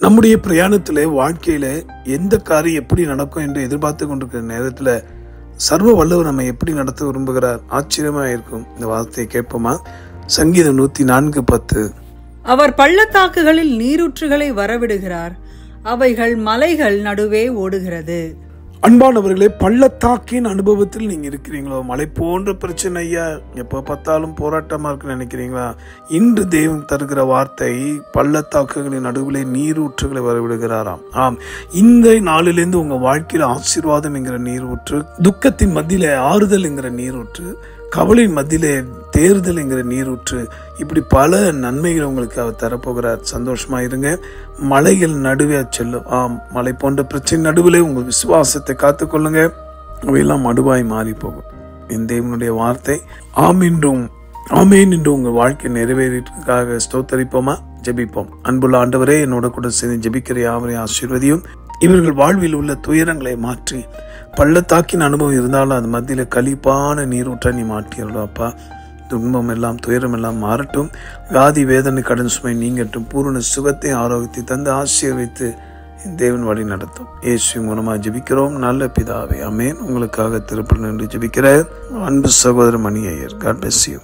நம்முடைய பிரயாணத்திலே வாழ்க்கையில எந்த காரியம் எப்படி நடக்கும் என்று எதிர்பார்த்து கொண்டிருக்கிற நேரத்துல சர்வ வல்லவர் நம்மை எப்படி நடத்த விரும்புகிறார்? ஆச்சரியமா இருக்கும். இந்த வார்த்தையை கேட்போமா? சங்கீதம் 104:10. அவர் பள்ளத்தாக்குகளில் நீரூற்றுகளை வரவிடுகிறார், அவைகள் மலைகள் நடுவே ஓடுகிறது. அன்பானவர்களே, பள்ளத்தாக்கின் அனுபவத்தில் நீங்க இருக்கிறீங்களோ? மலை போன்ற பிரச்சனை, ஐயா எப்ப பார்த்தாலும் போராட்டமா இருக்குன்னு நினைக்கிறீங்களா? இன்று தேவன் தருகிற வார்த்தை, பள்ளத்தாக்குகளின் நடுவிலே நீரூற்றுகளை வரவிடுகிறாராம். ஆம், இந்த நாளிலிருந்து உங்க வாழ்க்கையில ஆசீர்வாதம் என்கிற நீரூற்று, துக்கத்தின் மத்தியிலே ஆறுதல் என்கிற நீரூற்று, கவலையின் மத்தியிலே தேர்தல் என்கிற நீரூற்று, இப்படி பல நன்மைகள் உங்களுக்கு அவர் தரப்போகிறார். சந்தோஷமா இருங்க. மலைகள் நடுவே செல்லும். ஆம், மலை போன்ற பிரச்சனை நடுவிலே உங்கள் விசுவாசத்தை காத்துக்கொள்ளுங்க. அவையெல்லாம் மடுவாய் மாறி போகும். இந்த தேவனுடைய வார்த்தை ஆம் என்றும் ஆமேன் என்று உங்கள் வாழ்க்கை நிறைவேறிற்காக ஸ்தோத்தரிப்போமா? ஜெபிப்போம். அன்புள்ள ஆண்டவரே, என்னோட கூட சேர்ந்து ஜெபிக்கிற யாவரையும் ஆசீர்வதியும். இவர்கள் வாழ்வில் உள்ள துயரங்களை மாற்றி, பள்ளத்தாக்கின் அனுபவம் இருந்தாலும் அது மத்தியில களிப்பான நீரூற்ற நீ மாற்றியறோம் அப்பா. துன்பம் எல்லாம் துயரம் எல்லாம் மாறட்டும். வியாதி வேதனை கடன் சுமை நீங்கட்டும். பூரண சுகத்தை ஆரோக்கியத்தை தந்து ஆசீர்வதித்து தேவன் வழி நடத்தும். இயேசுவின் மூலமா ஜெபிக்கிறோம் நல்ல பிதாவே, ஆமென். உங்களுக்காக திருப்பதி நின்று ஜெபிக்கிற அன்பு சகோதரர் மணி ஐயர். God bless you.